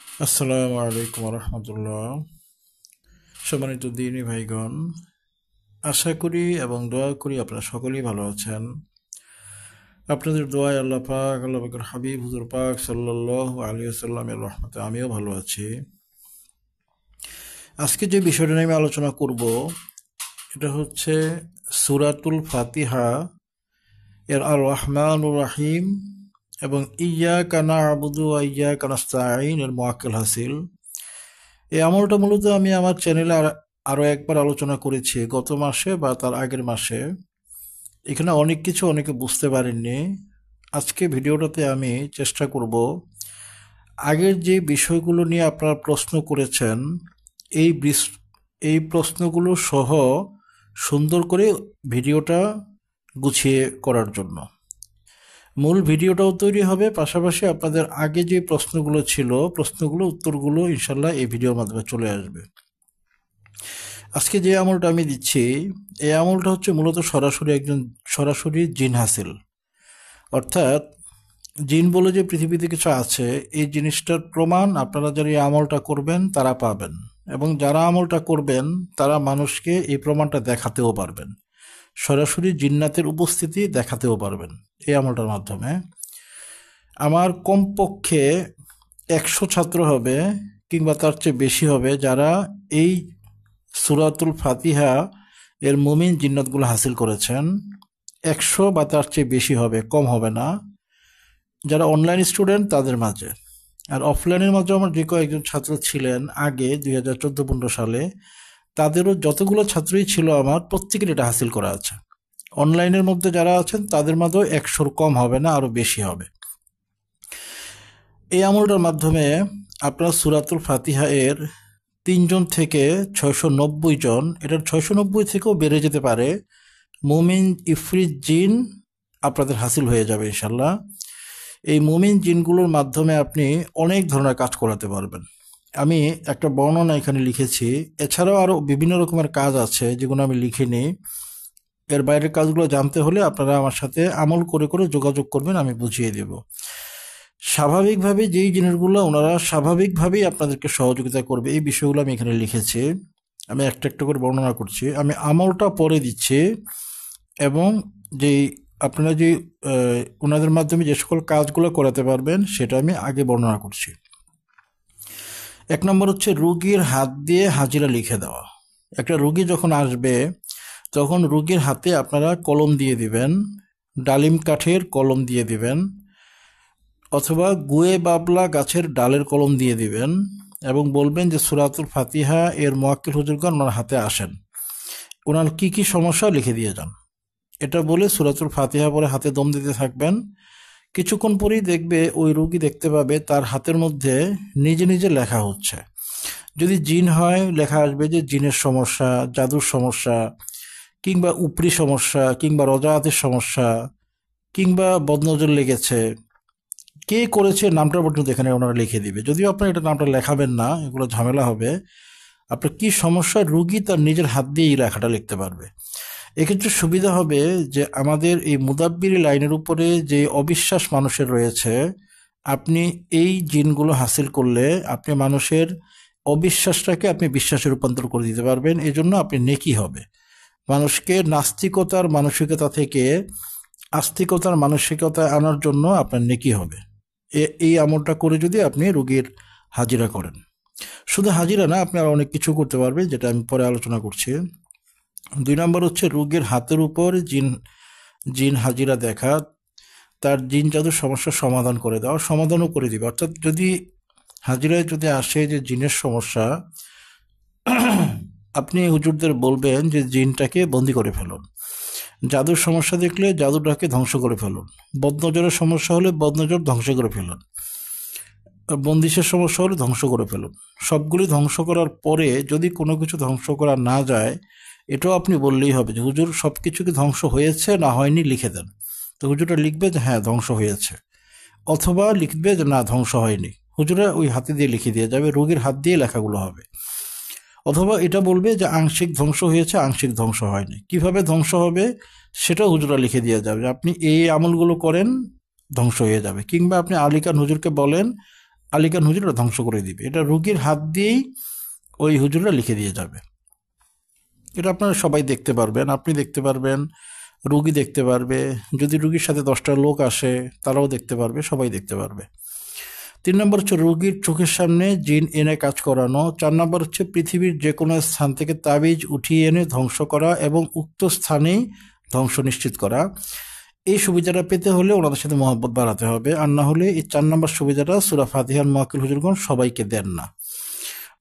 আসসালামু আলাইকুম রহমতুল্লাহ। সম্মানিত দিনী ভাইগণ, আশা করি এবং দোয়া করি আপনারা সকলেই ভালো আছেন। আপনাদের দোয়ায় আল্লাহ পাক, আল্লাহ পাকের হাবিব হুজুর পাক সাল্লাল্লাহু আলাইহি ওয়াসাল্লামের রহমতে আমিও ভালো আছি। আজকে যে বিষয়টা নিয়ে আমি আলোচনা করব এটা হচ্ছে সূরাতুল ফাতিহা এর আর রহমানুর রহিম এবং ইয়্যাকা না'বুদু ওয়া ইয়্যাকা নাস্তাঈন এর মুআক্কেল হাসিল। এই আমলটা মূলত আমি আমার চ্যানেলে আরও একবার আলোচনা করেছি গত মাসে বা তার আগের মাসে। এখানে অনেক কিছু অনেকে বুঝতে পারেননি। আজকে ভিডিওটাতে আমি চেষ্টা করব আগের যে বিষয়গুলো নিয়ে আপনারা প্রশ্ন করেছেন এই এই প্রশ্নগুলো সহ সুন্দর করে ভিডিওটা গুছিয়ে করার জন্য। মূল ভিডিওটাও তৈরি হবে, পাশাপাশি আপনাদের আগে যে প্রশ্নগুলো ছিল উত্তরগুলো ইনশাল্লাহ এই ভিডিওর মাধ্যমে চলে আসবে। আজকে যে আমলটা আমি দিচ্ছি এই আমলটা হচ্ছে মূলত সরাসরি জিন হাসিল, অর্থাৎ জিন বলে যে পৃথিবীতে কিছু আছে এই জিনিসটার প্রমাণ আপনারা যারা এই আমলটা করবেন তারা পাবেন, এবং যারা আমলটা করবেন তারা মানুষকে এই প্রমাণটা দেখাতেও পারবেন, সরাসরি জিন্নাতের উপস্থিতি দেখাতেও পারবেন এই আমলটার মাধ্যমে। আমার কমপক্ষে 100 ছাত্র হবে কিংবা তার চেয়ে বেশি হবে যারা এই সূরাতুল ফাতিহা এর মুমিন জিন্নাতগুলো হাসিল করেছেন। 100 বা তার চেয়ে বেশি হবে, কম হবে না। যারা অনলাইন স্টুডেন্ট তাদের মাঝে, আর অফলাইনের মাঝে আমার যে কয়েকজন ছাত্র ছিলেন আগে 2014-15 সালে, তাদেরও যতগুলো ছাত্রই ছিল আমার প্রত্যেকের এটা হাসিল করা আছে। অনলাইনের মধ্যে যারা আছেন তাদের মাঝেও 100-র কম হবে না, আরও বেশি হবে। এই আমলটার মাধ্যমে আপনার সূরাতুল ফাতিহা এর 3 জন থেকে 690 জন, এটার 690 থেকেও বেড়ে যেতে পারে, মুমিন ইফরিত জিন আপনাদের হাসিল হয়ে যাবে ইনশাল্লাহ। এই মুমিন জিনগুলোর মাধ্যমে আপনি অনেক ধরনের কাজ করাতে পারবেন। আমি একটা বর্ণনা এখানে লিখেছি, এছাড়াও আরও বিভিন্ন রকমের কাজ আছে যেগুলো আমি লিখিনি। এর বাইরের কাজগুলো জানতে হলে আপনারা আমার সাথে আমল করে করে যোগাযোগ করবেন, আমি বুঝিয়ে দেব। স্বাভাবিকভাবে যেই জিনিসগুলো ওনারা স্বাভাবিকভাবেই আপনাদেরকে সহযোগিতা করবে এই বিষয়গুলো আমি এখানে লিখেছি। আমি একটা একটা করে বর্ণনা করছি, আমি আমলটা পরে দিচ্ছি, এবং যেই আপনারা যে ওনাদের মাধ্যমে যে সকল কাজগুলো করাতে পারবেন সেটা আমি আগে বর্ণনা করছি। 1 নম্বর হচ্ছে রুগীর হাত দিয়ে হাজিরা লিখে দেওয়া। একটা রুগী যখন আসবে তখন রুগীর হাতে আপনারা কলম দিয়ে দিবেন, ডালিম কাঠের কলম দিয়ে দিবেন, অথবা গুয়ে বাবলা গাছের ডালের কলম দিয়ে দিবেন, এবং বলবেন যে সূরাতুল ফাতিহা এর মুআক্কিল হুজুরগণ ওনার হাতে আসেন, ওনার কি কি সমস্যা লিখে দিয়ে যান। এটা বলে সূরাতুল ফাতিহা পরে হাতে দম দিতে থাকবেন। কিছুক্ষণ পরেই দেখবে ওই রোগী দেখতে পাবে তার হাতের মধ্যে নিজে নিজে লেখা হচ্ছে। যদি জিন হয় লেখা আসবে যে জিনের সমস্যা, জাদুর সমস্যা, কিংবা উপরি সমস্যা, কিংবা রজাআতের সমস্যা, কিংবা বদনজর লেগেছে, কে করেছে নামটা পর্যন্ত এখানে ওনারা লিখে দিবে। যদিও আপনার এটা নামটা লেখাবেন না, এগুলো ঝামেলা হবে। আপনার কি সমস্যা রুগী তার নিজের হাত দিয়ে এই লেখাটা লিখতে পারবে। এক্ষেত্রে সুবিধা হবে যে আমাদের এই মুদাব্বিরি লাইনের উপরে যে অবিশ্বাস মানুষের রয়েছে, আপনি এই জিনগুলো হাসিল করলে আপনি মানুষের অবিশ্বাসটাকে আপনি বিশ্বাসে রূপান্তর করে দিতে পারবেন। এজন্য আপনি নেকি হবে। মানুষকে নাস্তিকতার মানসিকতা থেকে আস্তিকতার মানসিকতায় আনার জন্য আপনার নেকি হবে। এই আমলটা করে যদি আপনি রুগীর হাজিরা করেন, শুধু হাজিরা না, আপনি আর অনেক কিছু করতে পারবেন, যেটা আমি পরে আলোচনা করছি। 2 নম্বর হচ্ছে রোগীর হাতের উপর জিন হাজিরা দেখা, তার জিন জাদুর সমস্যার সমাধান করে দেওয়া, সমাধানও করে দিবে। অর্থাৎ যদি হাজিরায় যদি আসে যে জিনের সমস্যা, আপনি হুজুরদের বলবেন যে জিনটাকে বন্দি করে ফেলুন। জাদুর সমস্যা দেখলে জাদুটাকে ধ্বংস করে ফেলুন। বদনজরের সমস্যা হলে বদনজর ধ্বংস করে ফেলুন। বন্দিশের সমস্যা হলে ধ্বংস করে ফেলুন। সবগুলি ধ্বংস করার পরে যদি কোনো কিছু ধ্বংস করা না যায়, এটাও আপনি বললেই হবে যে হুজুর সব কিছু কি ধ্বংস হয়েছে না হয়নি লিখে দেন। তো হুজুরটা লিখবে যে হ্যাঁ ধ্বংস হয়েছে, অথবা লিখবে যে না ধ্বংস হয়নি। হুজুরা ওই হাতে দিয়ে লিখে দিয়ে যাবে, রোগীর হাত দিয়ে লেখাগুলো হবে। অথবা এটা বলবে যে আংশিক ধ্বংস হয়েছে, আংশিক ধ্বংস হয়নি। কিভাবে ধ্বংস হবে সেটাও হুজুরা লিখে দিয়ে যাবে। আপনি এই আমলগুলো করেন, ধ্বংস হয়ে যাবে। কিংবা আপনি আলী খান হুজুরকে বলেন আলীকান হুজুররা ধ্বংস করে দিবে। এটা রুগীর হাত দিয়েই ওই হুজুররা লিখে দিয়ে যাবে। এটা আপনারা সবাই দেখতে পারবেন, আপনি দেখতে পারবেন, রুগী দেখতে পারবে, যদি রুগীর সাথে 10টা লোক আসে তারাও দেখতে পারবে, সবাই দেখতে পারবে। 3 নম্বর হচ্ছে রুগীর চোখের সামনে জিন এনে কাজ করানো। 4 নম্বর হচ্ছে পৃথিবীর যে কোনো স্থান থেকে তাবিজ উঠিয়ে এনে ধ্বংস করা এবং উক্ত স্থানেই ধ্বংস নিশ্চিত করা। এই সুবিধাটা পেতে হলে ওনাদের সাথে মহব্বত বাড়াতে হবে, আর না হলে এই 4 নম্বর সুবিধাটা সূরা ফাতিহার মুআক্কিল হুজুরগণ সবাইকে দেন না।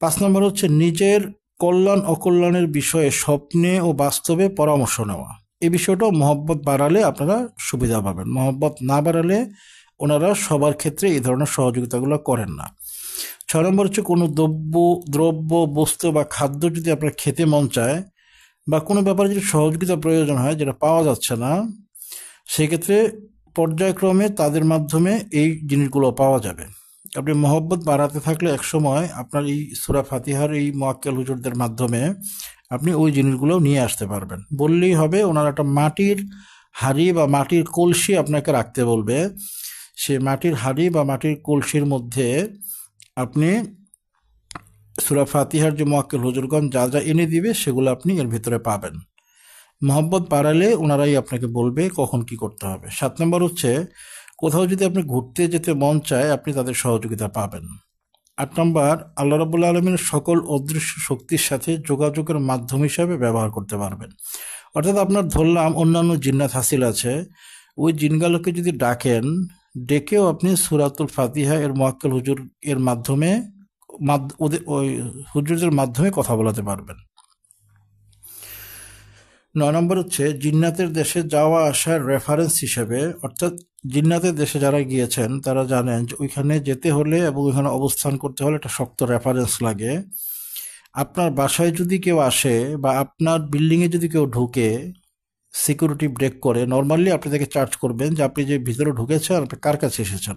5 নম্বর হচ্ছে নিজের কল্যাণ অকল্যাণের বিষয়ে স্বপ্নে ও বাস্তবে পরামর্শ নেওয়া। এই বিষয়টাও মহব্বত বাড়ালে আপনারা সুবিধা পাবেন, মহব্বত না বাড়ালে ওনারা সবার ক্ষেত্রে এই ধরনের সহযোগিতাগুলো করেন না। 6 নম্বর হচ্ছে কোনো দ্রব্য বস্তু বা খাদ্য যদি আপনার খেতে মন চায় বা কোনো ব্যাপারে যদি সহযোগিতা প্রয়োজন হয় যেটা পাওয়া যাচ্ছে না, সেক্ষেত্রে পর্যায়ক্রমে তাদের মাধ্যমে এই জিনিসগুলো পাওয়া যাবে। আপনি মহব্বত বাড়াতে থাকলে একসময় আপনার এই সূরা ফাতিহার এই মুআক্কিল হুজুরদের মাধ্যমে আপনি ওই জিনিসগুলো নিয়ে আসতে পারবেন। বললেই হবে, ওনারা একটা মাটির হাঁড়ি বা মাটির কলসি আপনাকে রাখতে বলবে, সে মাটির হাঁড়ি বা মাটির কলসির মধ্যে আপনি সূরা ফাতিহার যে মুআক্কিল হুজুরগণ যা যা এনে দিবে সেগুলো আপনি এর ভিতরে পাবেন। মহব্বত বাড়ালে ওনারাই আপনাকে বলবে কখন কি করতে হবে। 7 নম্বর হচ্ছে কোথাও যদি আপনি ঘুরতে যেতে মন চায় আপনি তাদের সহযোগিতা পাবেন। 8 নম্বর আল্লাহ রাব্বুল আলামিনের সকল অদৃশ্য শক্তির সাথে যোগাযোগের মাধ্যম হিসাবে ব্যবহার করতে পারবেন। অর্থাৎ আপনার ধরলাম অন্যান্য জিন্নাত হাসিল আছে, ওই জিনগুলোকে যদি ডাকেন, ডেকেও আপনি সূরাতুল ফাতিহা এর মুআক্কিল হুজুর এর মাধ্যমে ওই হুজুরদের মাধ্যমে কথা বলাতে পারবেন। 9 নম্বর হচ্ছে জিন্নাতের দেশে যাওয়া আসার রেফারেন্স হিসেবে, অর্থাৎ জিন্নাতের দেশে যারা গিয়েছেন তারা জানেন যে ওইখানে যেতে হলে এবং ওইখানে অবস্থান করতে হলে একটা শক্ত রেফারেন্স লাগে। আপনার বাসায় যদি কেউ আসে বা আপনার বিল্ডিংয়ে যদি কেউ ঢুকে সিকিউরিটি ব্রেক করে, নর্মালি আপনি তাকে চার্জ করবেন যে আপনি যে ভিতরে ঢুকেছেন আপনি কার কাছে এসেছেন।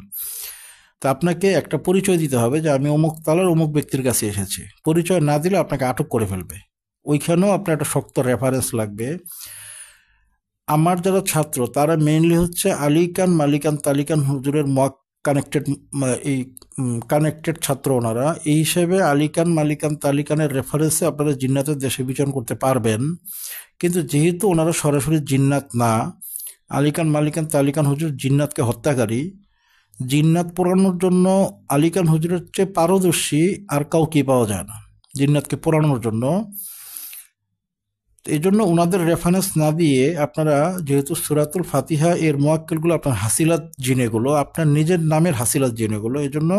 তো আপনাকে একটা পরিচয় দিতে হবে যে আমি অমুক তালার অমুক ব্যক্তির কাছে এসেছি। পরিচয় না দিলে আপনাকে আটক করে ফেলবে। ওইখানেও আপনার একটা শক্ত রেফারেন্স লাগবে। আমার যারা ছাত্র তারা মেইনলি হচ্ছে আলীকান মালিকান তালিকান হুজুরের কানেক্টেড ছাত্র ওনারা। এই হিসেবে আলীকান মালিকান তালিকানের রেফারেন্সে আপনারা জিন্নাতের দেশে বিচরণ করতে পারবেন। কিন্তু যেহেতু ওনারা সরাসরি জিন্নাত না, আলীকান মালিকান তালিকান হুজুর জিন্নাতকে হত্যাকারী, জিন্নাত পোড়ানোর জন্য আলীকান হুজুরের চেয়ে পারদর্শী আর কাউকে পাওয়া যায় না জিন্নাতকে পোড়ানোর জন্য। এই জন্য ওনাদের রেফারেন্স না দিয়ে আপনারা, যেহেতু সূরাতুল ফাতিহা এর মুআক্কিলগুলো আপনার হাসিলাত জিনেগুলো, আপনার নিজের নামের হাসিলাত জিনেগুলো, এই জন্য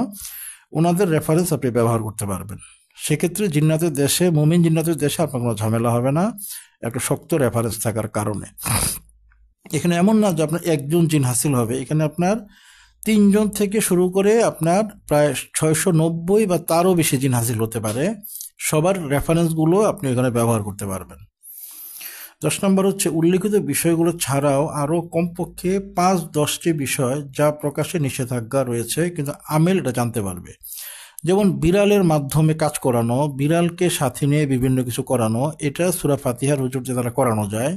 ওনাদের রেফারেন্স আপনি ব্যবহার করতে পারবেন। সেক্ষেত্রে জিন্নাতের দেশে, মুমিন জিন্নাতের দেশে আপনার কোনো ঝামেলা হবে না একটা শক্ত রেফারেন্স থাকার কারণে। এখানে এমন না যে আপনার একজন জিন হাসিল হবে, এখানে আপনার 3 জন থেকে শুরু করে আপনার প্রায় 690 বা তারও বেশি জিন হাসিল হতে পারে। সবার রেফারেন্সগুলো আপনি এখানে ব্যবহার করতে পারবেন। 10 নম্বর হচ্ছে উল্লিখিত বিষয়গুলো ছাড়াও আরও কমপক্ষে 5-10টি বিষয় যা প্রকাশে নিষেধাজ্ঞা রয়েছে কিন্তু আমেল এটা জানতে পারবে। যেমন বিড়ালের মাধ্যমে কাজ করানো, বিড়ালকে সাথে নিয়ে বিভিন্ন কিছু করানো, এটা সূরা ফাতিহার হুজুর যে দ্বারা করানো যায়।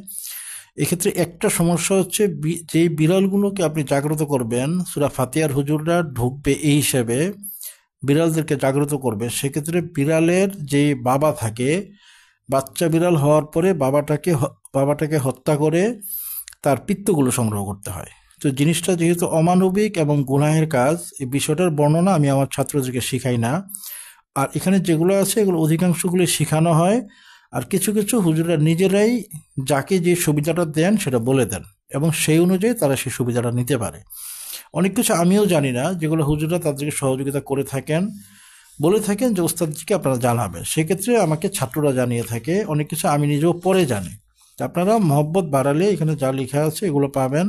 এক্ষেত্রে একটা সমস্যা হচ্ছে যেই বিড়ালগুলোকে আপনি জাগ্রত করবেন, সূরা ফাতিহার হুজুররা ঢুকবে এই হিসেবে বিড়ালদেরকে জাগ্রত করবে, সেক্ষেত্রে বিড়ালের যে বাবা থাকে, বাচ্চা বিড়াল হওয়ার পরে বাবাটাকে হত্যা করে তার পিত্তগুলো সংগ্রহ করতে হয়। তো জিনিসটা যেহেতু অমানবিক এবং গুনাহের কাজ, এই বিষয়টার বর্ণনা আমি আমার ছাত্রদেরকে শিখাই না। আর এখানে যেগুলো আছে এগুলো অধিকাংশগুলি শেখানো হয়, আর কিছু কিছু হুজুররা নিজেরাই যাকে যে সুবিধাটা দেন সেটা বলে দেন এবং সেই অনুযায়ী তারা সেই সুবিধাটা নিতে পারে। অনেক কিছু আমিও জানি না, যেগুলো হুজুররা তাদেরকে সহযোগিতা করে থাকেন, বলে থাকেন যে ওস্তাদজিকে আপনারা জানাবেন, সেক্ষেত্রে আমাকে ছাত্ররা জানিয়ে থাকে। অনেক কিছু আমি নিজেও পরে জানি। আপনারা মহব্বত বাড়ালে এখানে যা লেখা আছে এগুলো পাবেন।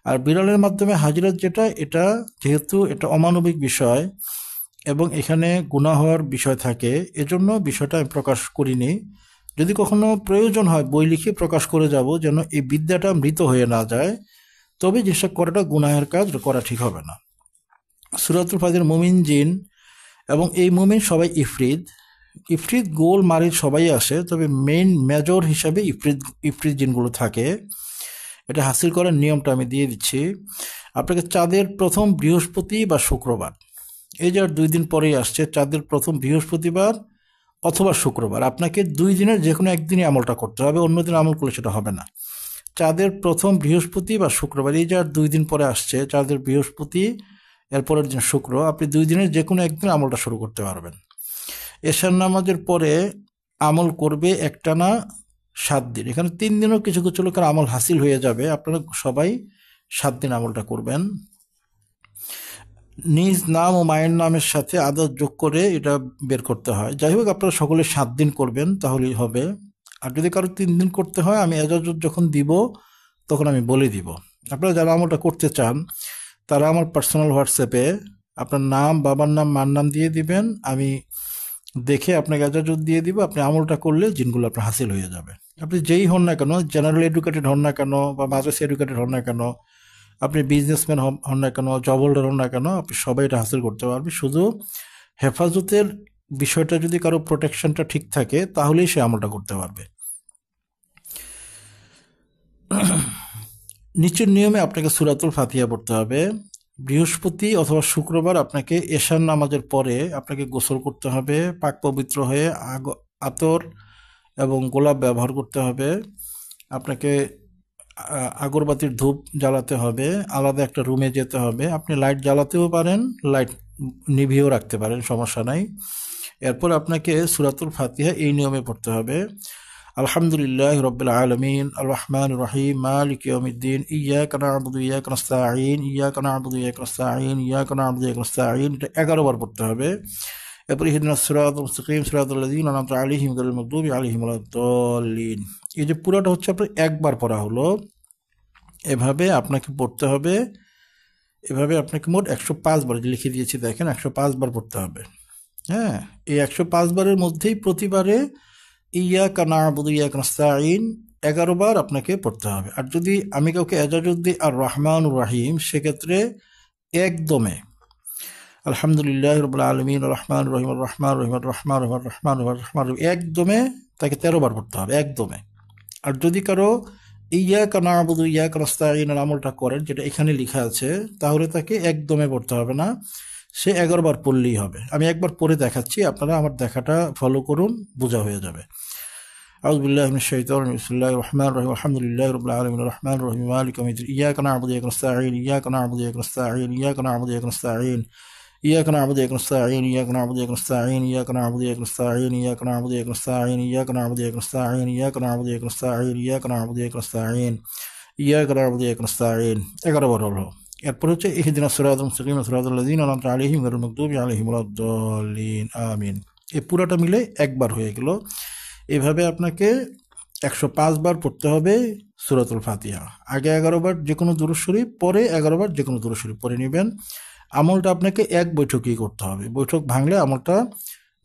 আর বিড়ালের মাধ্যমে হাজিরাত যেটা, এটা যেহেতু এটা অমানবিক বিষয় এবং এখানে গুনাহ হওয়ার বিষয় থাকে, এজন্য বিষয়টা আমি প্রকাশ করিনি। যদি কখনো প্রয়োজন হয় বই লিখে প্রকাশ করে যাব, যেন এই বিদ্যাটা মৃত হয়ে না যায়। তবে যেসব করাটা গুনাহের কাজ, করা ঠিক হবে না। সূরাতুল ফাতিহার মুমিন জিন, এবং এই মুমিন সবাই ইফরিত গোল মারির সবাই আসে, তবে মেজর হিসাবে ইফরিত জিনগুলো থাকে। এটা হাসিল করার নিয়মটা আমি দিয়ে দিচ্ছি আপনাকে। চাঁদের প্রথম বৃহস্পতি বা শুক্রবার এই যে আর 2 দিন পরেই আসছে, চাঁদের প্রথম বৃহস্পতিবার অথবা শুক্রবার। আপনাকে 2 দিনের যে কোনো একদিনই আমলটা করতে হবে, অন্য দিন আমল করলে সেটা হবে না। চাঁদের প্রথম বৃহস্পতি বা শুক্রবার, এই যে আর 2 দিন পরে আসছে চাঁদের বৃহস্পতি, এরপরের দিন শুক্র, আপনি 2 দিনের যে কোনো একদিন আমলটা শুরু করতে পারবেন। এশার নামাজের পরে আমল করবে একটানা 7 দিন। এখানে 3 দিনও কিছু কিছু লোকের আমল হাসিল হয়ে যাবে, আপনারা সবাই 7 দিন আমলটা করবেন। নিজ নাম ও মায়ের নামের সাথে আদর যোগ করে এটা বের করতে হয়। যাই হোক, আপনারা সকলে 7 দিন করবেন তাহলেই হবে। আর যদি কারো 3 দিন করতে হয়, আমি এজাজত যখন দিব তখন আমি বলে দিব। আপনারা যারা আমলটা করতে চান তারা আমার পার্সোনাল হোয়াটসঅ্যাপে আপনার নাম, বাবার নাম, মার নাম দিয়ে দিবেন, আমি দেখে আপনাকে এজাজত দিয়ে দিব। আপনি আমলটা করলে জিনগুলো আপনার হাসিল হয়ে যাবে। আপনি যেই হন না কেন, জেনারেল এডুকেটেড হন না কেন বা মাদ্রাসা এডুকেটেড হন না কেন, আপনি বিজনেসম্যান হন না কেন, জব হোল্ডার হন না কেন, আপনি সবাই এটা হাসিল করতে পারবে। শুধু হেফাজতের বিষয়টা যদি কারো প্রোটেকশনটা ঠিক থাকে তাহলেই সে আমলটা করতে পারবে। নিচের নিয়মে আপনাকে সূরাতুল ফাতিহা পড়তে হবে। বৃহস্পতি অথবা শুক্রবার আপনাকে এশার নামাজের পরে আপনাকে গোসল করতে হবে, পাক পবিত্র হয়ে আতর এবং গোলাপ ব্যবহার করতে হবে। আপনাকে আগরবাতির ধূপ জ্বালাতে হবে, আলাদা একটা রুমে যেতে হবে। আপনি লাইট জ্বালাতেও পারেন, লাইট নিভিয়েও রাখতে পারেন, সমস্যা নাই। এরপর আপনাকে সূরাতুল ফাতিহা এই নিয়মে পড়তে হবে। আলহামদুলিল্লাহি রাব্বিল আলামিন আর রহমানির রহিম মালিকি ইয়াউমিদ্দিন ইয়্যাকা না'বুদু ওয়া ইয়্যাকা নাস্তাঈন ইয়্যাকা না'বুদু ওয়া ইয়্যাকা নাস্তাঈন ইয়্যাকা না'বুদু ওয়া ইয়্যাকা নাস্তাঈন, এটা 11 বার পড়তে হবে। এরপর ইহদিনাস সিরাতাল মুস্তাকিম সিরাতাল লাযীনা আন'আমতা আলাইহিম গায়রিল মাগদুবি আলাইহিম ওয়ালাদ-দাল্লিন। এই যে পুরোটা হচ্ছে আপনার একবার পড়া হলো। এভাবে আপনাকে পড়তে হবে। এভাবে আপনাকে মোট 105 বার লিখে দিয়েছি, দেখেন 105 বার পড়তে হবে। হ্যাঁ, এই 105 বারের মধ্যেই প্রতিবারে ইয়্যাকা না'বুদু ওয়া ইয়্যাকা নাস্তাঈন 11 বার আপনাকে পড়তে হবে। আর যদি আমি কাউকে এজাজত দিই আর রহমানুর রহিম, সেক্ষেত্রে একদমে আলহামদুলিল্লাহি রাব্বিল আলামিন আর রহমানুর রহিম আর রহমানুর রহিম আর রহমানুর রহিম আর রহমানুর রহিম আর রহমানুর রহিম, একদমে তাকে 13 বার পড়তে হবে, একদমে। আর যদি কারো ইয়্যাকা না'বুদু ওয়া ইয়্যাকা নাস্তাঈন এর আমলটা করেন, যেটা এখানে লেখা আছে, তাহলে তাকে একদমে পড়তে হবে না, সে 11 বার পড়লেই হবে। আমি একবার পড়ে দেখাচ্ছি, আপনারা আমার দেখাটা ফলো করুন, বোঝা হয়ে যাবে। আউযু বিল্লাহি মিনাশ শাইতানির রাজিম, বিসমিল্লাহির রহমানির রহিম, আলহামদুলিল্লাহি রাব্বিল আলামিন আর রহমানির রহিম মালিকি ইয়াউমিদ্দিন ইয়্যাকা না'বুদু ওয়া ইয়্যাকা নাস্তাঈন ইয়্যাকা না'বুদু ওয়া ইয়্যাকা নাস্তাঈন ইয়্যাকা না'বুদু ওয়া ইয়্যাকা নাস্তাঈন ইয়্যাকা না'বুদু ওয়া ইয়্যাকা নাস্তাঈন ইয়্যাকা না'বুদু ওয়া ইয়্যাকা নাস্তাঈন ইয়্যাকা না'বুদু ওয়া ইয়্যাকা নাস্তাঈন ইয়্যাকা না'বুদু ওয়া ইয়্যাকা নাস্তাঈন ইয়্যাকা না'বুদু ওয়া ইয়্যাকা নাস্তাঈন ইয়্যাকা না'বুদু ওয়া ইয়্যাকা নাস্তাঈন ইয়্যাকা না'বুদু ওয়া ইয়্যাকা নাস্তাঈন ইয়্যাকা না'বুদু ওয়া ইয়্যাকা নাস্তাঈন, 11 বার হলো। এরপর হচ্ছে ইহদিনাস সিরাতাল মুস্তাকিম সিরাতাল লাযীনা আন'আমতা আলাইহিম গায়রিল মাগদুবি আলাইহিম ওয়ালাদ-দাল্লিন, আমিন। এই পুরোটা মিলে একবার হয়ে গেল। এভাবে আপনাকে 105 বার পড়তে হবে সূরাতুল ফাতিহা। আগে 11 বার যে কোনো দুরূদ শরীফ, পরে 11 বার যে কোনো দুরূদ শরীফ পড়ে নেবেন। আমলটা আপনাকে এক বৈঠকেই করতে হবে, বৈঠক ভাঙলে আমলটা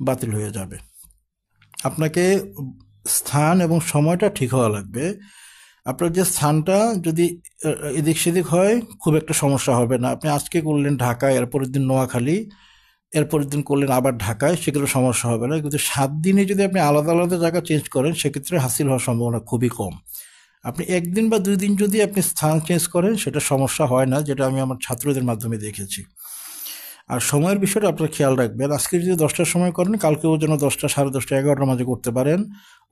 বাতিল হয়ে যাবে। আপনাকে স্থান এবং সময়টা ঠিক হওয়া লাগবে। আপনার যে স্থানটা যদি এদিক সেদিক হয় খুব একটা সমস্যা হবে না। আপনি আজকে করলেন ঢাকায়, এরপরের দিন নোয়াখালী, এরপরের দিন করলেন আবার ঢাকায়, সেক্ষেত্রে সমস্যা হবে না। কিন্তু 7 দিনে যদি আপনি আলাদা আলাদা জায়গা চেঞ্জ করেন, সেক্ষেত্রে হাসিল হওয়ার সম্ভাবনা খুবই কম। আপনি 1 দিন বা 2 দিন যদি আপনি স্থান চেঞ্জ করেন, সেটা সমস্যা হয় না, যেটা আমি আমার ছাত্রদের মাধ্যমে দেখেছি। আর সময়ের বিষয়টা আপনারা খেয়াল রাখবেন। আজকে যদি 10টার সময় করেন, কালকেও যেন 10টা, 10:30, 11টার মাঝে করতে পারেন।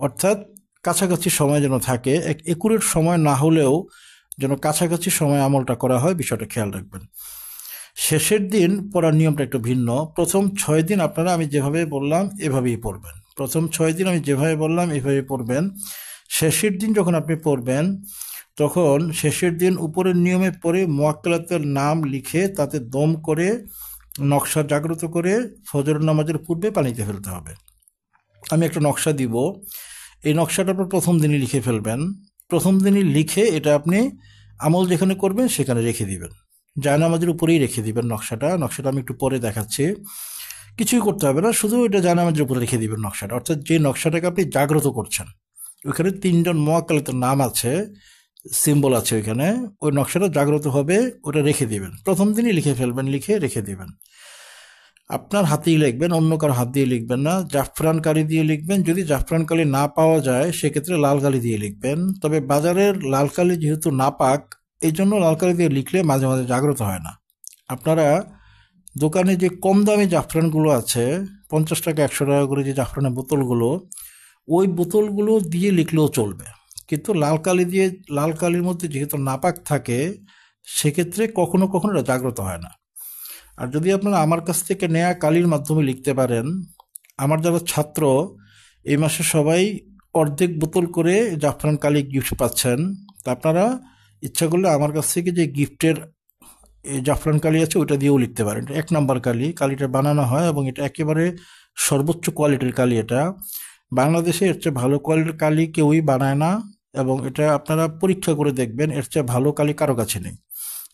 অর্থাৎ কাছাকাছি সময় যেন থাকে, একুরেট সময় না হলেও যেন কাছাকাছি সময় আমলটা করা হয়, বিষয়টা খেয়াল রাখবেন। শেষের দিন পড়ার নিয়মটা একটু ভিন্ন। প্রথম 6 দিন আপনারা আমি যেভাবে বললাম এভাবেই পড়বেন। প্রথম 6 দিন আমি যেভাবে বললাম এভাবেই পড়বেন। শেষের দিন যখন আপনি পড়বেন, তখন শেষের দিন উপরের নিয়মে পড়ে মুয়াক্কালাতের নাম লিখে তাতে দম করে নকশা জাগ্রত করে ফজর নামাজের পূর্বে পানিতে ফেলতে হবে। আমি একটা নকশা দিব, এই নকশাটা আপনার প্রথম দিনই লিখে ফেলবেন। প্রথম দিনই লিখে এটা আপনি আমল যেখানে করবেন সেখানে রেখে দিবেন, জায়নামাজের উপরেই রেখে দিবেন নকশাটা। নকশাটা আমি একটু পরে দেখাচ্ছি, কিছুই করতে হবে না, শুধু এটা জায়নামাজের উপরে রেখে দিবেন নকশাটা। অর্থাৎ যে নকশাটাকে আপনি জাগ্রত করছেন, ওইখানে 3 জন মুয়াক্কালাতের নাম আছে, সিম্বল আছে ওইখানে, ওই নকশাটা জাগ্রত হবে, ওটা রেখে দিবেন। প্রথম দিনই লিখে ফেলবেন, লিখে রেখে দিবেন। আপনার হাতেই লিখবেন, অন্য কারো হাত দিয়ে লিখবেন না। জাফরান কালি দিয়ে লিখবেন, যদি জাফরান কালি না পাওয়া যায় সেক্ষেত্রে লাল কালি দিয়ে লিখবেন। তবে বাজারের লাল কালি যেহেতু নাপাক, এই জন্য লাল কালি দিয়ে লিখলে মাঝে মাঝে জাগ্রত হয় না। আপনারা দোকানে যে কম দামি জাফরানগুলো আছে 50 টাকা 100 টাকা করে যে জাফরানের বোতলগুলো, ওই বোতলগুলো দিয়ে লিখলেও চলবে। কিন্তু লাল কালির মধ্যে যেহেতু নাপাক থাকে, সেক্ষেত্রে কখনো কখনো এটা জাগ্রত হয় না। আর যদি আপনারা আমার কাছ থেকে নেয়া কালির মাধ্যমে লিখতে পারেন, আমার যারা ছাত্র এই মাসে সবাই অর্ধেক বোতল করে জাফরান কালি গিফট পাচ্ছেন। তা আপনারা ইচ্ছা করলে আমার কাছ থেকে যে গিফটের এই জাফরান কালি আছে ওইটা দিয়েও লিখতে পারেন। এটা 1 নম্বর কালিটা বানানো হয় এবং এটা একেবারে সর্বোচ্চ কোয়ালিটির কালি। এটা বাংলাদেশে এর চেয়ে ভালো কোয়ালিটির কালি কেউই বানায় না, এবং এটা আপনারা পরীক্ষা করে দেখবেন, এর চেয়ে ভালো কালি কারো কাছে নেই।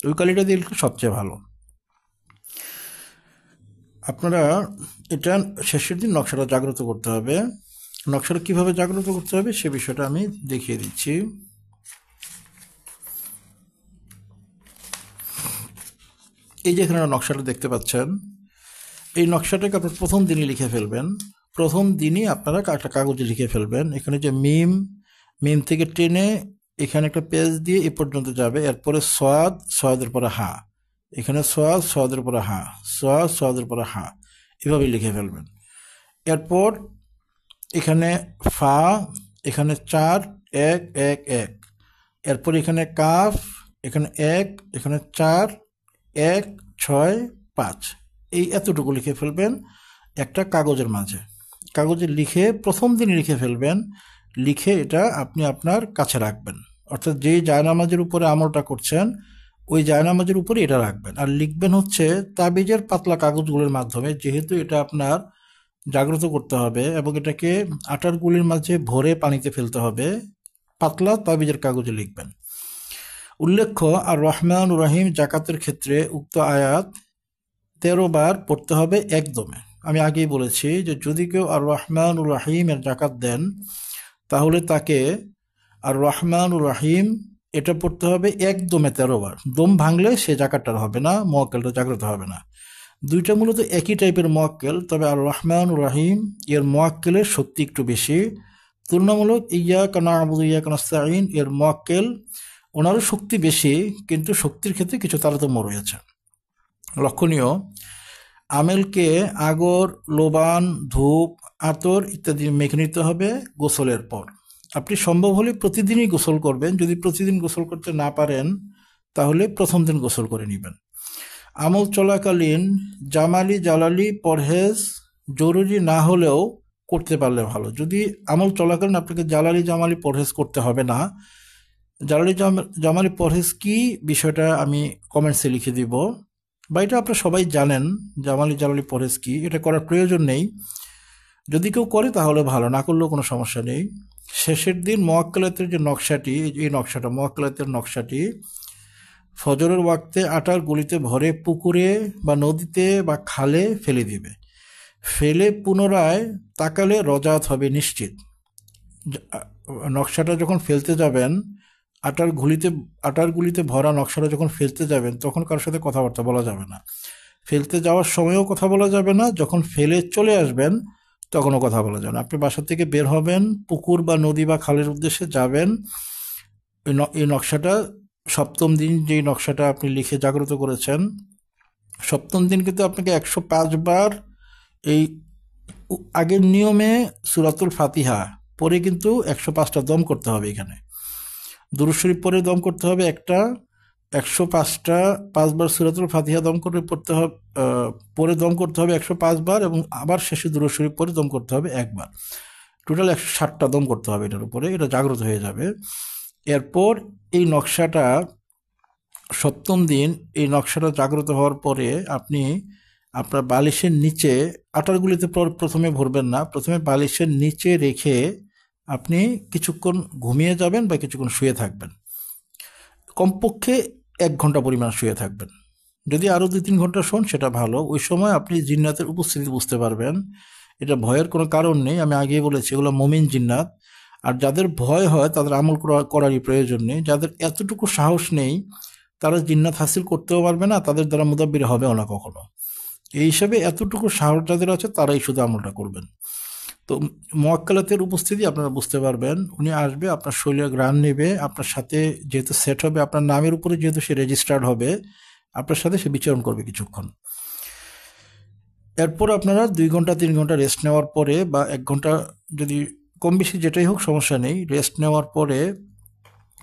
ওই কালিটা দিয়ে লিখলে সবচেয়ে ভালো। আপনারা এটা শেষের দিন নকশাটা জাগ্রত করতে হবে। নকশাটা কিভাবে জাগ্রত করতে হবে সে বিষয়টা আমি দেখিয়ে দিচ্ছি। এই যে এখানে নকশাটা দেখতে পাচ্ছেন, এই নকশাটাকে আপনার প্রথম দিনই লিখে ফেলবেন। প্রথম দিনই আপনারা একটা কাগজে লিখে ফেলবেন। এখানে যে মিম থেকে টেনে এখানে একটা পেজ দিয়ে এ পর্যন্ত যাবে, এরপরে সোয়াদের পরে হা, এখানে সোয়াদের পরে হা, সোয়াদের পরে হা, এভাবে লিখে ফেলবেন। এরপর এখানে ফা, এখানে 4 1 1 1, এরপর এখানে কাফ, এখানে 1, এখানে 4 1 6 5, এই এতটুকু লিখে ফেলবেন একটা কাগজের মাঝে। কাগজে লিখে প্রথম দিন লিখে ফেলবেন। লিখে এটা আপনি আপনার কাছে রাখবেন, অর্থাৎ যেই জায়নামাজের উপরে আমলটা করছেন ওই জায়নামাজের উপরে এটা রাখবেন। আর লিখবেন হচ্ছে তাবিজের পাতলা কাগজগুলোর মাধ্যমে, যেহেতু এটা আপনার জাগ্রত করতে হবে এবং এটাকে আটার গুলির মাঝে ভরে পানিতে ফেলতে হবে। পাতলা তাবিজের কাগজে লিখবেন। উল্লেখ্য, আর রহমান রহিম জাকাতের ক্ষেত্রে উক্ত আয়াত 13 বার পড়তে হবে একদমে। আমি আগেই বলেছি যে যদি কেউ আর রহমান রাহিমের জাকাত দেন, তাহলে তাকে আর রহমান রাহিম এটা পড়তে হবে একদমে 13 বার। দম ভাঙলে সে জাকাতটার হবে না, মোয়াক্কেলটা জাগ্রত হবে না। দুইটা মূলত একই টাইপের মোয়াক্কেল, তবে আর রহমান রাহিম এর মোয়াক্কেলের শক্তি একটু বেশি। তুলনামূলক ইয়াকা না'বুদু ইয়াকা নাস্তাঈন এর মোয়াক্কেল ওনারও শক্তি বেশি, কিন্তু শক্তির ক্ষেত্রে কিছু তারতম্য রয়েছে। লক্ষণীয়, আমেলকে আগর, লোবান, ধূপ, আতর ইত্যাদি মেখে নিতে হবে গোসলের পর। আপনি সম্ভব হলে প্রতিদিনই গোসল করবেন। যদি প্রতিদিন গোসল করতে না পারেন তাহলে প্রথম দিন গোসল করে নেবেন। আমল চলাকালীন জালালি পরহেজ জরুরি না হলেও করতে পারলে ভালো। যদি আমল চলাকালীন আপনাকে জামালি পরহেজ করতে হবে না। জামালি পরহেজ কি বিষয়টা আমি কমেন্টসে লিখে দিব, বা এটা আপনারা সবাই জানেন জালালি পরহেজ কি, এটা করার প্রয়োজন নেই। যদি কেউ করে তাহলে ভালো, না করলেও কোনো সমস্যা নেই। শেষের দিন মোয়াক্কেলাতের যে নকশাটি, এই নকশাটা মোয়াক্কেলাতের নকশাটি ফজরের ওয়াক্তে আটার গুলিতে ভরে পুকুরে বা নদীতে বা খালে ফেলে দিবে। ফেলে পুনরায় তাকালে রজাত হবে নিশ্চিত। নকশাটা যখন ফেলতে যাবেন, আটার গুলিতে ভরা নকশাটা যখন ফেলতে যাবেন, তখন কারোর সাথে কথাবার্তা বলা যাবে না। ফেলতে যাওয়ার সময়ও কথা বলা যাবে না, যখন ফেলে চলে আসবেন তখনও কথা বলা যাবে না। আপনি বাসা থেকে বের হবেন, পুকুর বা নদী বা খালের উদ্দেশ্যে যাবেন, এই নকশাটা সপ্তম দিন যেই নকশাটা আপনি লিখে জাগ্রত করেছেন, সপ্তম দিন কিন্তু আপনাকে 105 বার এই আগের নিয়মে সূরাতুল ফাতিহা পরে কিন্তু 105টা দম করতে হবে। এখানে দুরূদ শরীফ পরে দম করতে হবে একটা, 5 বার সূরাতুল ফাতিহা দম করে পরে দম করতে হবে 105 বার, এবং আবার শেষে দুরূদ শরীফ পরে দম করতে হবে একবার। টোটাল 160টা দম করতে হবে এটার উপরে, এটা জাগ্রত হয়ে যাবে। এরপর এই নকশাটা সপ্তম দিন এই নকশাটা জাগ্রত হওয়ার পরে আপনি আপনার বালিশের নিচে, আটারগুলিতে প্রথমে ভরবেন না, প্রথমে বালিশের নিচে রেখে আপনি কিছুক্ষণ ঘুমিয়ে যাবেন বা কিছুক্ষণ শুয়ে থাকবেন। কমপক্ষে 1 ঘন্টা পরিমাণ শুয়ে থাকবেন। যদি আরও 2-3 ঘন্টা শোন সেটা ভালো। ওই সময় আপনি জিন্নাতের উপস্থিতি বুঝতে পারবেন। এটা ভয়ের কোনো কারণ নেই, আমি আগেই বলেছি এগুলো মুমিন জিন্নাত। আর যাদের ভয় হয় তাদের আমল করারই প্রয়োজন নেই। যাদের এতটুকু সাহস নেই তারা জিন্নাত হাসিল করতেও পারবে না, তাদের দ্বারা মুদাব্বির হবেও না কখনো। এই হিসাবে এতটুকু সাহস যাদের আছে তারাই শুধু আমলটা করবেন। তো মোয়াক্কেলাতের উপস্থিতি আপনারা বুঝতে পারবেন। উনি আসবে, আপনার শরীরে ঘ্রাণ নেবে, আপনার সাথে যেহেতু সেট হবে, আপনার নামের উপরে যেহেতু সে রেজিস্টার্ড হবে, আপনার সাথে সে বিচরণ করবে কিছুক্ষণ। এরপর আপনারা 2 ঘন্টা 3 ঘন্টা রেস্ট নেওয়ার পরে বা 1 ঘন্টা, যদি কম বেশি যেটাই হোক সমস্যা নেই, রেস্ট নেওয়ার পরে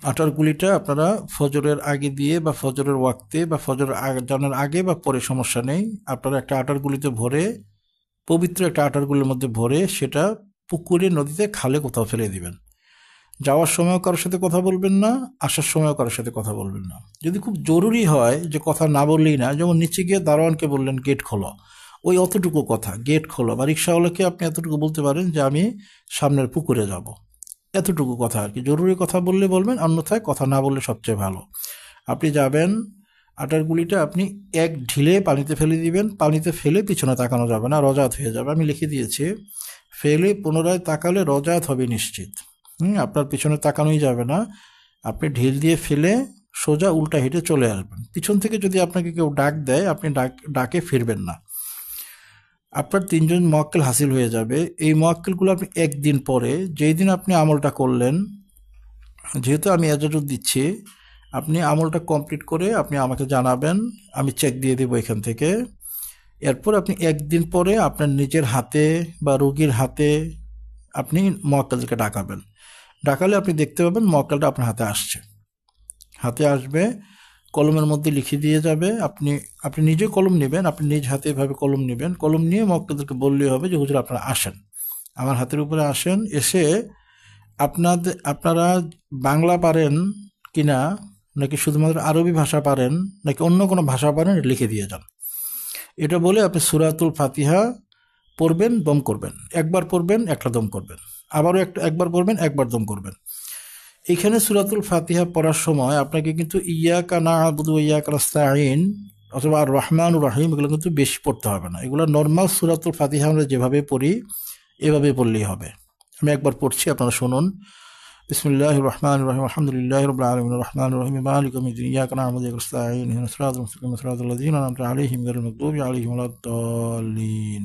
আটার গুলিটা আপনারা ফজরের আগে দিয়ে বা ফজরের ওয়াক্তে বা ফজরের জানার আগে বা পরে সমস্যা নেই, আপনারা একটা আটার গুলিতে ভরে, পবিত্র একটা আটার গুলির মধ্যে ভরে সেটা পুকুরে, নদীতে, খালে কোথাও ফেলে দিবেন। যাওয়ার সময়ও কারোর সাথে কথা বলবেন না, আসার সময়ও কারোর সাথে কথা বলবেন না। যদি খুব জরুরি হয় যে কথা না বললেই না, যেমন নিচে গিয়ে দারোয়ানকে বললেন গেট খোলো, ওই অতটুকু কথা, গেট খোলো, বা রিক্সাওয়ালাকে আপনি এতটুকু বলতে পারেন যে আমি সামনের পুকুরে যাব, এতটুকু কথা আর কি। জরুরি কথা বললে বলবেন, অন্যথায় কথা না বললে সবচেয়ে ভালো। আপনি যাবেন, আটার গুলিটা আপনি এক ঢিলে পানিতে ফেলে দিবেন। পানিতে ফেলে পিছনে তাকানো যাবে না, রজাত হয়ে যাবে, আমি লিখে দিয়েছি। ফেলে পুনরায় তাকালে রজাত হবে নিশ্চিত। আপনার পিছনে তাকানোই যাবে না। আপনি ঢিল দিয়ে ফেলে সোজা উল্টা হেঁটে চলে আসবেন। পিছন থেকে যদি আপনাকে কেউ ডাক দেয়, আপনি ডাকে ফিরবেন না। আপনার 3 জন মুয়াক্কেল হাসিল হয়ে যাবে। এই মুয়াক্কেলগুলো আপনি একদিন পরে, যেই দিন আপনি আমলটা করলেন, যেহেতু আমি এজাজত দিচ্ছি, আপনি আমলটা কমপ্লিট করে আপনি আমাকে জানাবেন, আমি চেক দিয়ে দেবো এখান থেকে। এরপর আপনি একদিন পরে আপনার নিজের হাতে বা রোগীর হাতে আপনি মুয়াক্কেলকে ডাকাবেন। ডাকালে আপনি দেখতে পাবেন মুয়াক্কেলটা আপনার হাতে আসছে, হাতে আসবে, কলমের মধ্যে লিখে দিয়ে যাবে। আপনি নিজে কলম নেবেন, আপনি নিজ হাতে এভাবে কলম নেবেন, কলম নিয়ে মুয়াক্কেলকে বললেই হবে যে হুজুর আপনারা আসেন, আমার হাতের উপরে আসেন। এসে আপনারা বাংলা পারেন কিনা, নাকি শুধুমাত্র আরবি ভাষা পারেন, নাকি অন্য কোনো ভাষা পারেন, লিখে দিয়ে যান। এটা বলে আপনি সূরাতুল ফাতিহা পড়বেন, দম করবেন। একবার পড়বেন, একটা দম করবেন, আবারও একবার পড়বেন, একবার দম করবেন। এখানে সূরাতুল ফাতিহা পড়ার সময় আপনাকে কিন্তু ইয়াকা না'বুদু ওয়া ইয়াকা নাস্তাঈন অথবা আর রহমানুর রহিম এগুলো কিন্তু বেশি পড়তে হবে না। এগুলো নর্মাল সূরাতুল ফাতিহা আমরা যেভাবে পড়ি এভাবে পড়লেই হবে। আমি একবার পড়ছি, আপনারা শুনুন। বিসমিল্লাহির রহমানির রহিম, আলহামদুলিল্লাহি রাব্বিল আলামিন, রহমানির রহিম, মালিকি ইয়াউমিদ্দিন, ইয়াকা না'বুদু ওয়া ইয়াকা নাস্তাঈন, ইহদিনাস সিরাতাল মুস্তাকিম, সিরাতাল লাযীনা আন'আমতা আলাইহিম গায়রিল মাগদুবি আলাইহিম ওয়ালাদ-দাল্লিন।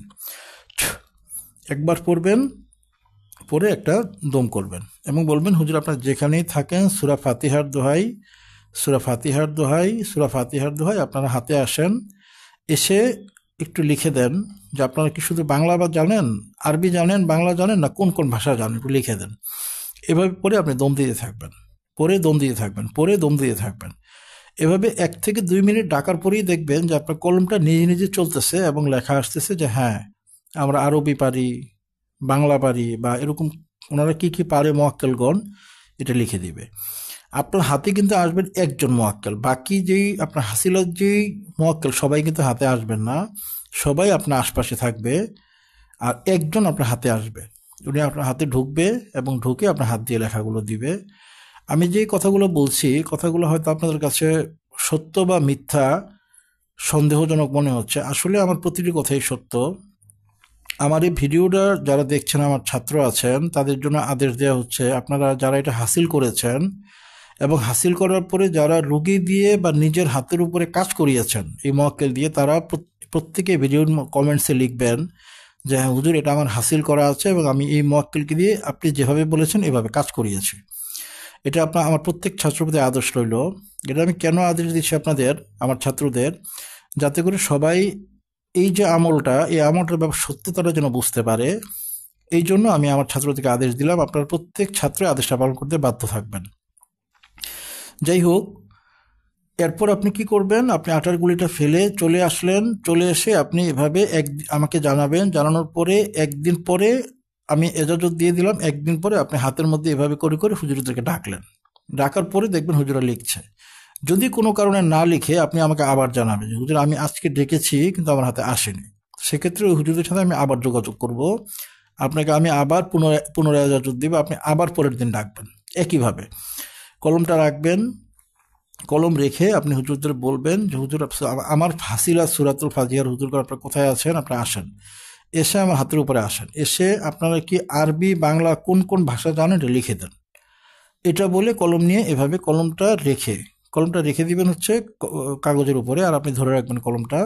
একবার পড়বেন, পরে একটা দম করবেন এবং বলবেন হুজুর আপনার যেখানেই থাকেন সূরা ফাতিহার দোহাই, সূরা ফাতিহার দোহাই, সূরা ফাতিহার দোহাই, আপনারা হাতে আসেন। এসে একটু লিখে দেন যে আপনারা কি শুধু বাংলা বা জানেন, আরবি জানেন, বাংলা জানেন, না কোন কোন ভাষা জানেন, একটু লিখে দেন। এভাবে পরে আপনি দম দিতে থাকবেন, পরে দম দিতে থাকবেন, পরে দম দিতে থাকবেন। এভাবে 1 থেকে 2 মিনিট ডাকার পরেই দেখবেন যে আপনার কলমটা নিজে নিজে চলতেছে এবং লেখা আসতেছে যে হ্যাঁ আমরা আরবি পারি, বাংলা পারি, বা এরকম ওনারা কি কি পারে মুয়াক্কেলগণ, এটা লিখে দিবে। আপনার হাতে কিন্তু আসবেন একজন মুয়াক্কেল, বাকি যেই আপনার হাসিলার যেই মুয়াক্কেল সবাই কিন্তু হাতে আসবেন না, সবাই আপনার আশপাশে থাকবে। আর একজন আপনার হাতে আসবে, উনি আপনার হাতে ঢুকবে এবং ঢুকে আপনার হাত দিয়ে লেখাগুলো দিবে। আমি যে কথাগুলো বলছি, কথাগুলো হয়তো আপনাদের কাছে সত্য বা মিথ্যা সন্দেহজনক মনে হচ্ছে, আসলে আমার প্রতিটি কথাই সত্য। আমার এই ভিডিওটা যারা দেখছেন, আমার ছাত্র আছেন, তাদের জন্য আদেশ দেওয়া হচ্ছে, আপনারা যারা এটা হাসিল করেছেন এবং হাসিল করার পরে যারা রোগী দিয়ে বা নিজের হাতের উপরে কাজ করিয়েছেন এই মুয়াক্কেল দিয়ে, তারা প্রত্যেকে ভিডিওর কমেন্টসে লিখবেন যে হ্যাঁ হুজুর এটা আমার হাসিল করা আছে এবং আমি এই মুয়াক্কেলকে দিয়ে আপনি যেভাবে বলেছেন এভাবে কাজ করিয়েছি। এটা আমার প্রত্যেক ছাত্রের প্রতি আদেশ রইল। এটা আমি কেন আদেশ দিচ্ছি আপনাদের, আমার ছাত্রদের, যাতে করে সবাই এই যে আমলটা, এই আমলটার ব্যাপার সত্যতাটা যেন বুঝতে পারে। এই জন্য আমি আমার ছাত্রদেরকে আদেশ দিলাম, আপনারা প্রত্যেক ছাত্র আদেশটা পালন করতে বাধ্য থাকবেন। যাই হোক, এরপর আপনি কি করবেন, আপনি আটার গুলিটা ফেলে চলে আসলেন, চলে এসে আপনি এভাবে আমাকে জানাবেন, জানানোর পরে 1 দিন পরে আমি এজাজত দিয়ে দিলাম, 1 দিন পরে আপনি হাতের মধ্যে এভাবে করে করে হুজুরদেরকে ডাকলেন। ডাকার পরে দেখবেন হুজুরা লিখছে। যদি কোনো কারণে না লিখে আপনি আমাকে আবার জানাবেন যে হুজুর আমি আজকে ডেকেছি কিন্তু আমার হাতে আসেনি, সেক্ষেত্রে ওই হুজুরদের সাথে আমি আবার যোগাযোগ করব, আপনাকে আমি আবার পুনরায় এজাজত দিব, আপনি আবার পরের দিন ডাকবেন। একইভাবে কলমটা রাখবেন, কলম রেখে আপনি হুজুরদের বলবেন যে হুজুর আমার ফাসিলা সূরাতুল ফাতিহার হুজুর আপনারা কোথায় আছেন, আপনারা আসেন, এসে আমার হাতের উপরে আসেন, এসে আপনারা কি আরবি, বাংলা, কোন কোন ভাষা জানেন এটা লিখে দেন। এটা বলে কলম নিয়ে এভাবে কলমটা রেখে দিবেন হচ্ছে কাগজের উপরে, আর আপনি ধরে রাখবেন কলমটা।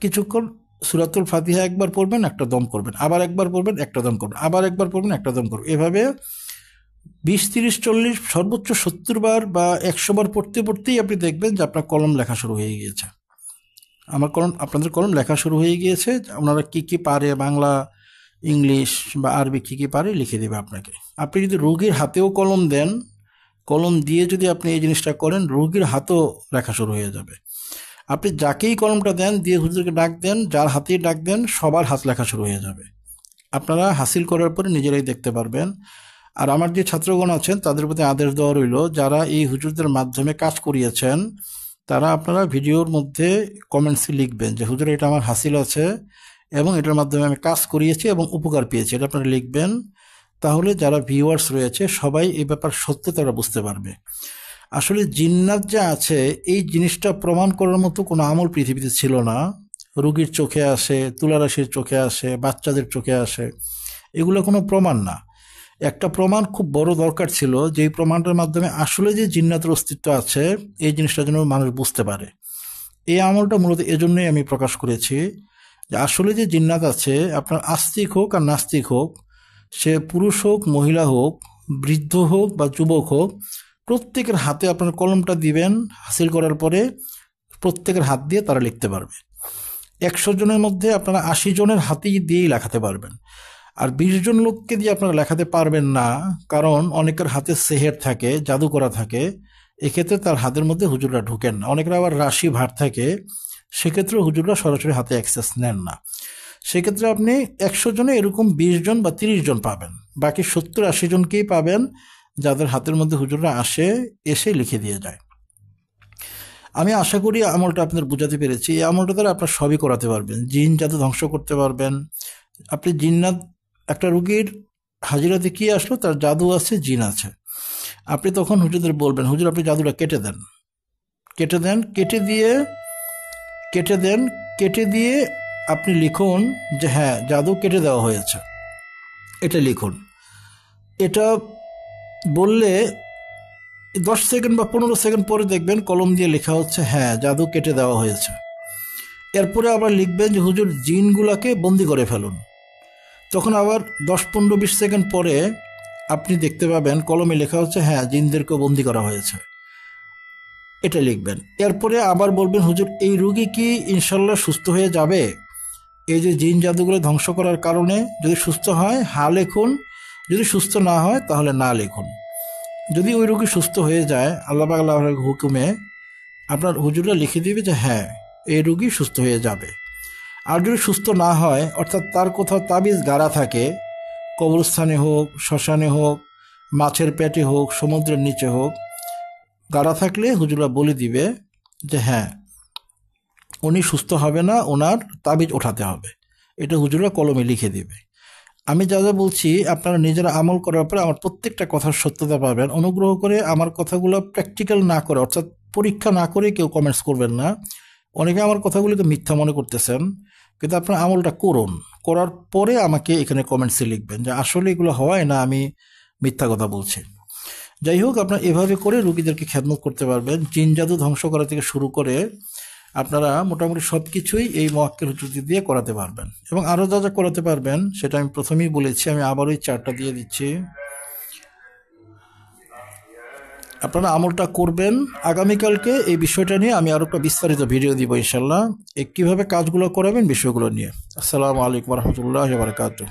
কিছুক্ষণ সূরাতুল ফাতিহা একবার পড়বেন, একটা দম করবেন, আবার একবার পড়বেন, একটা দম করবেন, আবার একবার পড়বেন, একটা দম করবেন। এভাবে 20, 30, 40, সর্বোচ্চ 70 বার বা 100 বার পড়তে পড়তেই আপনি দেখবেন যে আপনার কলম লেখা শুরু হয়ে গিয়েছে। আমার কলম, আপনাদের কলম লেখা শুরু হয়ে গিয়েছে। আপনারা কি কি পারে, বাংলা, ইংলিশ বা আরবি কি কি পারে লিখে দেবে আপনাকে। আপনি যদি রোগীর হাতেও কলম দেন, কলম দিয়ে যদি আপনি এই জিনিসটা করেন, রোগীর হাতেও লেখা শুরু হয়ে যাবে। আপনি যাকেই কলমটা দেন, দিয়ে হুজুরকে ডাক দেন, যার হাতেই ডাক দেন, সবার হাত লেখা শুরু হয়ে যাবে। আপনারা হাসিল করার পরে নিজেরাই দেখতে পারবেন। আর আমার যে ছাত্রগণ আছেন তাদের প্রতি আদেশ দেওয়া রইল, যারা এই হুজুরদের মাধ্যমে কাজ করিয়েছেন তারা আপনারা ভিডিওর মধ্যে কমেন্টসে লিখবেন যে হুজুর এটা আমার হাসিল আছে এবং এটার মাধ্যমে আমি কাজ করিয়েছি এবং উপকার পেয়েছি, এটা আপনারা লিখবেন। তাহলে যারা ভিউয়ার্স রয়েছে সবাই এই ব্যাপার সত্য তারা বুঝতে পারবে। আসলে জিন্নাত যা আছে এই জিনিসটা প্রমাণ করার মতো কোনো আমল পৃথিবীতে ছিল না। রোগীর চোখে আসে, তুলারাশির চোখে আসে, বাচ্চাদের চোখে আসে, এগুলো কোনো প্রমাণ না। একটা প্রমাণ খুব বড় দরকার ছিল, যেই প্রমাণটার মাধ্যমে আসলে যে জিন্নাতের অস্তিত্ব আছে এই জিনিসটা যেন মানুষ বুঝতে পারে। এই আমলটা মূলত এজন্যই আমি প্রকাশ করেছি যে আসলে যে জিন্নাত আছে, আপনার আস্তিক হোক আর নাস্তিক হোক, সে পুরুষ হোক, মহিলা হোক, বৃদ্ধ হোক বা যুবক হোক, প্রত্যেকের হাতে আপনার কলমটা দিবেন। হাসিল করার পরে প্রত্যেকের হাত দিয়ে তারা লিখতে পারবে। 100 জনের মধ্যে আপনারা 80 জনের হাতেই দিয়েই লেখাতে পারবেন। আর 20 জন লোককে দিয়ে আপনারা লেখাতে পারবেন না, কারণ অনেকের হাতে সেহের থাকে, জাদু করা থাকে, এক্ষেত্রে তার হাতের মধ্যে হুজুররা ঢুকেন না। অনেকের আবার রাশি ভার থাকে, সেক্ষেত্রে হুজুররা সরাসরি হাতে অ্যাক্সেস নেন না। সেক্ষেত্রে আপনি 100 জনে এরকম 20 জন বা 30 জন পাবেন, বাকি 70-80 জনকেই পাবেন যাদের হাতের মধ্যে হুজুররা এসে লিখে দিয়ে যায়। আমি আশা করি আমলটা আপনাদের বোঝাতে পেরেছি। এই আমলটা দ্বারা আপনার সবই করাতে পারবেন, জিন জাদু ধ্বংস করতে পারবেন। আপনি জিন্নাত, একটা রুগীর হাজিরাতে কি আসলো, তার জাদু আছে, জিন আছে, আপনি তখন হুজুরদের বলবেন হুজুর আপনি জাদুটা কেটে দেন, কেটে দিয়ে আপনি লিখুন যে হ্যাঁ জাদু কেটে দেওয়া হয়েছে, এটা লিখুন। এটা বললে 10 সেকেন্ড বা 15 সেকেন্ড পরে দেখবেন কলম দিয়ে লেখা হচ্ছে হ্যাঁ জাদু কেটে দেওয়া হয়েছে। এরপরে আবার লিখবেন যে হুজুর জিনগুলাকে বন্দি করে ফেলুন। তখন আবার 10-15-20 সেকেন্ড পরে আপনি দেখতে পাবেন কলমে লেখা হচ্ছে হ্যাঁ জিনদেরকেও বন্দি করা হয়েছে, এটা লিখবেন। এরপরে আবার বলবেন হুজুর এই রোগী কি ইনশাল্লাহ সুস্থ হয়ে যাবে? এই যে জিন জাদুগুলো ধ্বংস করার কারণে যদি সুস্থ হয় হ্যাঁ লিখুন, যদি সুস্থ না হয় তাহলে না লিখুন। যদি ওই রোগী সুস্থ হয়ে যায় আল্লাহ পাক আল্লাহর হুকুমে, আপনার হুজুররা লিখে দিবে যে হ্যাঁ এই রোগী সুস্থ হয়ে যাবে। আর যদি সুস্থ না হয়, অর্থাৎ তার কোথাও তাবিজ গাড়া থাকে, কবরস্থানে হোক, শ্মশানে হোক, মাছের পেটে হোক, সমুদ্রের নিচে হোক, গাড়া থাকলে হুজুররা বলে দিবে যে হ্যাঁ উনি সুস্থ হবে না, ওনার তাবিজ ওঠাতে হবে। এটা হুজুররা কলমে লিখে দিবে। আমি যা যা বলছি আপনারা নিজেরা আমল করার পরে আমার প্রত্যেকটা কথার সত্যতা পাবেন। অনুগ্রহ করে আমার কথাগুলো প্র্যাকটিক্যাল না করে, অর্থাৎ পরীক্ষা না করে কেউ কমেন্টস করবেন না। অনেকে আমার কথাগুলিকে মিথ্যা মনে করতেছেন, কিন্তু আপনার আমলটা করুন, করার পরে আমাকে এখানে কমেন্টসে লিখবেন যে আসলে এগুলো হয় না আমি মিথ্যা কথা বলছি। যাই হোক, আপনার এভাবে করে রোগীদেরকে খেদমত করতে পারবেন। জিন জাদু ধ্বংস করা থেকে শুরু করে আপনারা মোটামুটি সব কিছুই এই মোয়াক্কেল হুজুর দিয়ে করাতে পারবেন। এবং আরও যা যা করাতে পারবেন সেটা আমি প্রথমেই বলেছি, আমি আবারও এই চার্টটা দিয়ে দিচ্ছি। আপনারা আমলটা করবেন। আগামীকালকে এই বিষয়টা নিয়ে আমি আরও একটা বিস্তারিত ভিডিও দিব ইনশাল্লাহ, কীভাবে কাজগুলো করাবেন বিষয়গুলো নিয়ে। আসসালামু আলাইকুম রহমতুল্লাহ বারকাতুহু।